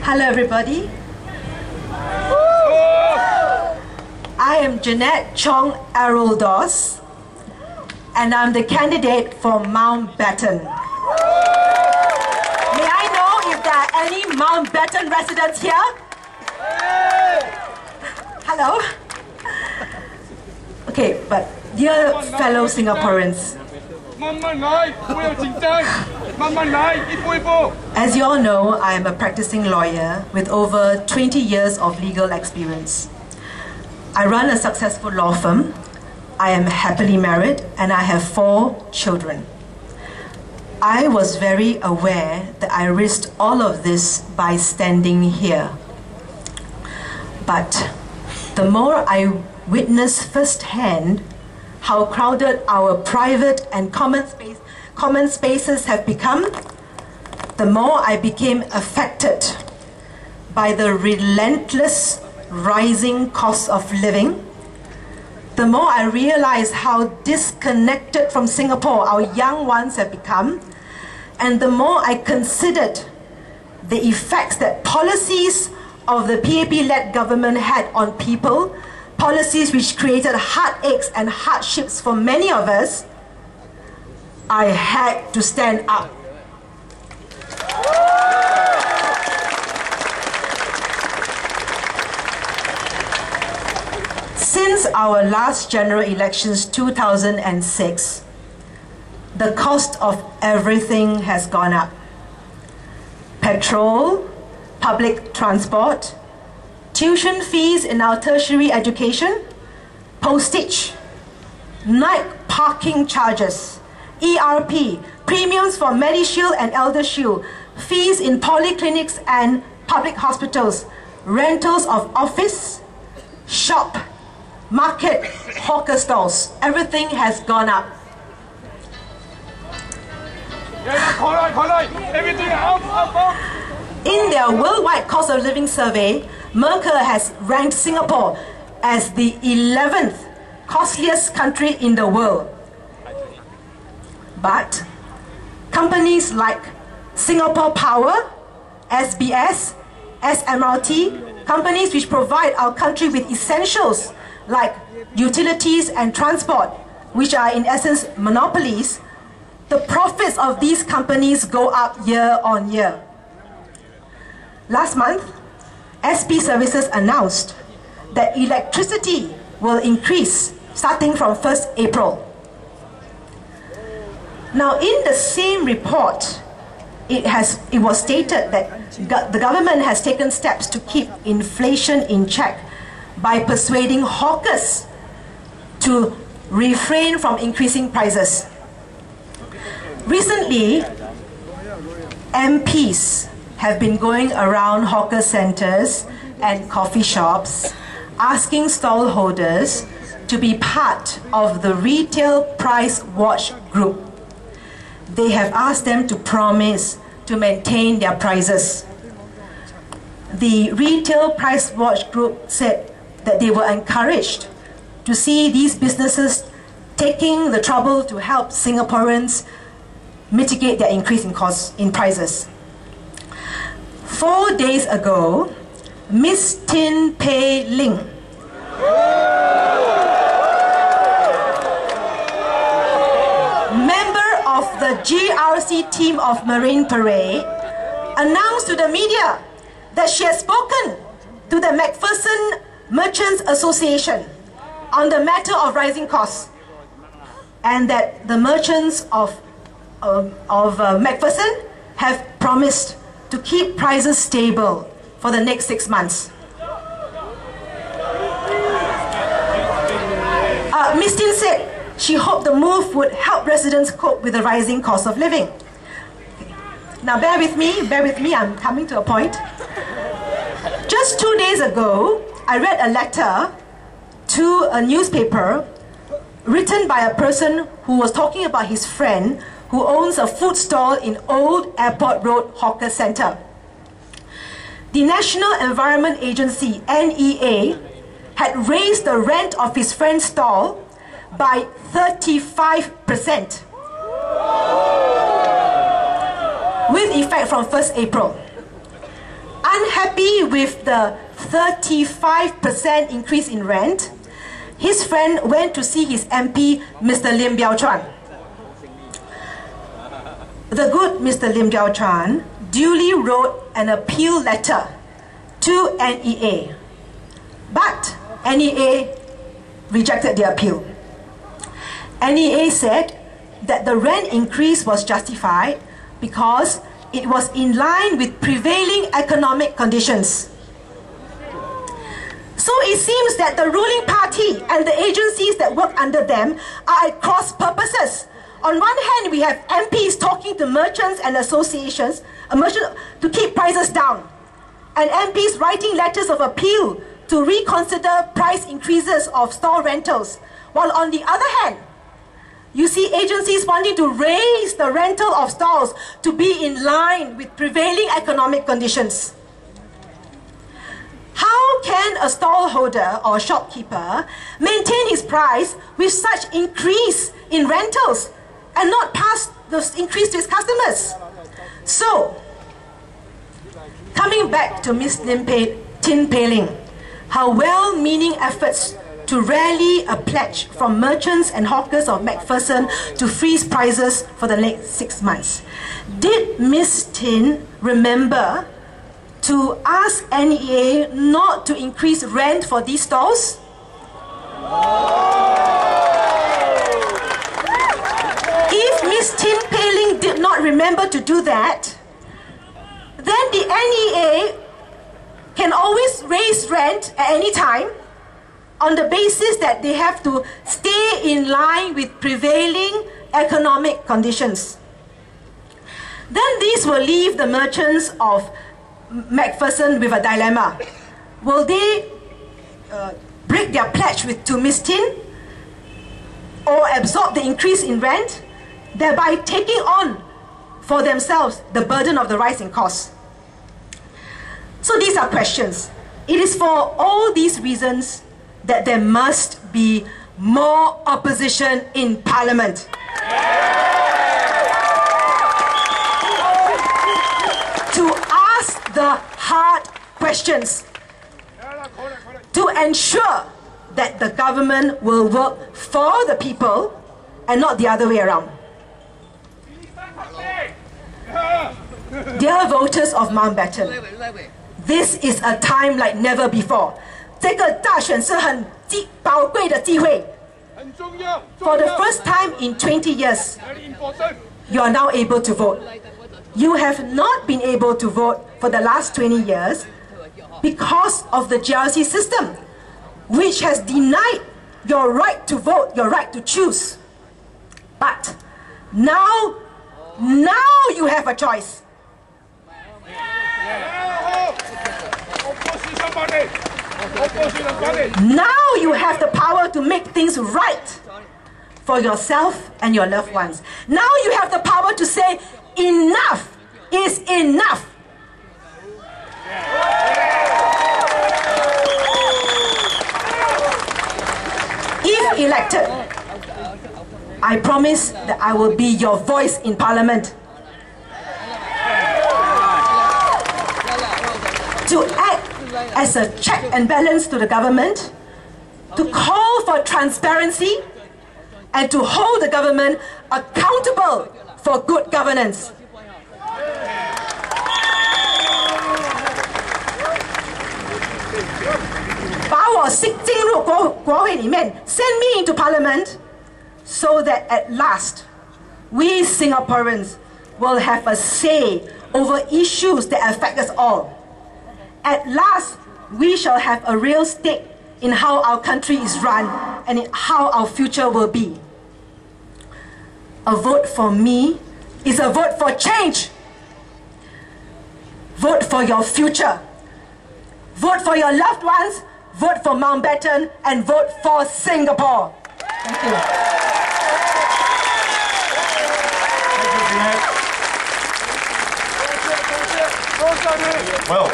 Hello everybody. I am Jeanette Chong-Aruldoss and I'm the candidate for Mountbatten. May I know if there are any Mountbatten residents here? Hello? Okay, but dear fellow Singaporeans, as you all know, I am a practicing lawyer with over 20 years of legal experience. I run a successful law firm, I am happily married, and I have 4 children. I was very aware that I risked all of this by standing here. But the more I witnessed firsthand how crowded our private and common spaces have become, the more I became affected by the relentless rising cost of living, the more I realized how disconnected from Singapore our young ones have become, and the more I considered the effects that policies of the PAP-led government had on people, policies which created heartaches and hardships for many of us, I had to stand up. Since our last general elections, 2006, the cost of everything has gone up. Petrol, public transport, tuition fees in our tertiary education, postage, night parking charges, ERP, premiums for MediShield and ElderShield, fees in polyclinics and public hospitals, rentals of office, shop, market, hawker stalls, everything has gone up. In their worldwide cost of living survey, Mercer has ranked Singapore as the 11th costliest country in the world. But companies like Singapore Power, SBS, SMRT, companies which provide our country with essentials like utilities and transport, which are in essence monopolies, the profits of these companies go up year on year. Last month, SP Services announced that electricity will increase starting from 1st April. Now, in the same report, it was stated that the government has taken steps to keep inflation in check by persuading hawkers to refrain from increasing prices. Recently, MPs have been going around hawker centers and coffee shops asking stallholders to be part of the Retail Price Watch group. They have asked them to promise to maintain their prices. The Retail Price Watch group said that they were encouraged to see these businesses taking the trouble to help Singaporeans mitigate their increase in prices. 4 days ago, Miss Tin Pei Ling, member of the GRC team of Marine Parade, announced to the media that she has spoken to the McPherson Merchants Association on the matter of rising costs, and that the merchants of McPherson have promised to keep prices stable for the next 6 months. Ms. Tin said she hoped the move would help residents cope with the rising cost of living. Now bear with me, I'm coming to a point. Just 2 days ago, I read a letter to a newspaper written by a person who was talking about his friend who owns a food stall in Old Airport Road Hawker Centre. The National Environment Agency, NEA, had raised the rent of his friend's stall by 35%. with effect from 1st April. Unhappy with the 35% increase in rent, his friend went to see his MP, Mr. Lim Biao Chuan. The good Mr. Lim Biao Chuan duly wrote an appeal letter to NEA, but NEA rejected the appeal. NEA said that the rent increase was justified because it was in line with prevailing economic conditions. So it seems that the ruling party and the agencies that work under them are at cross purposes. On one hand, we have MPs talking to merchants and associations to keep prices down, and MPs writing letters of appeal to reconsider price increases of store rentals, while on the other hand, you see agencies wanting to raise the rental of stalls to be in line with prevailing economic conditions. How can a stallholder or shopkeeper maintain his price with such increase in rentals and not pass the increase to his customers? So, coming back to Ms. Tin Pei Ling, her well-meaning efforts to rally a pledge from merchants and hawkers of McPherson to freeze prices for the next 6 months. Did Ms. Tin remember to ask NEA not to increase rent for these stalls? If Ms. Tin Pei Ling did not remember to do that, then the NEA can always raise rent at any time on the basis that they have to stay in line with prevailing economic conditions. Then this will leave the merchants of McPherson with a dilemma. Will they break their pledge to Ms. Tin or absorb the increase in rent, thereby taking on for themselves the burden of the rise in costs? So these are questions. It is for all these reasons that there must be more opposition in Parliament. To ask the hard questions, to ensure that the government will work for the people and not the other way around. Dear voters of Mountbatten, this is a time like never before. 这个大选是很宝贵的机会。For the first time in 20 years, you are now able to vote. You have not been able to vote for the last 20 years because of the GRC system, which has denied your right to vote, your right to choose. But now you have a choice. Now you have the power to make things right for yourself and your loved ones. Now you have the power to say enough is enough. If elected, I promise that I will be your voice in Parliament. To act as a check and balance to the government, to call for transparency, and to hold the government accountable for good governance. Send me into Parliament so that at last we Singaporeans will have a say over issues that affect us all. At last, we shall have a real stake in how our country is run and in how our future will be. A vote for me is a vote for change. Vote for your future. Vote for your loved ones, vote for Mountbatten, and vote for Singapore. Thank you. Well,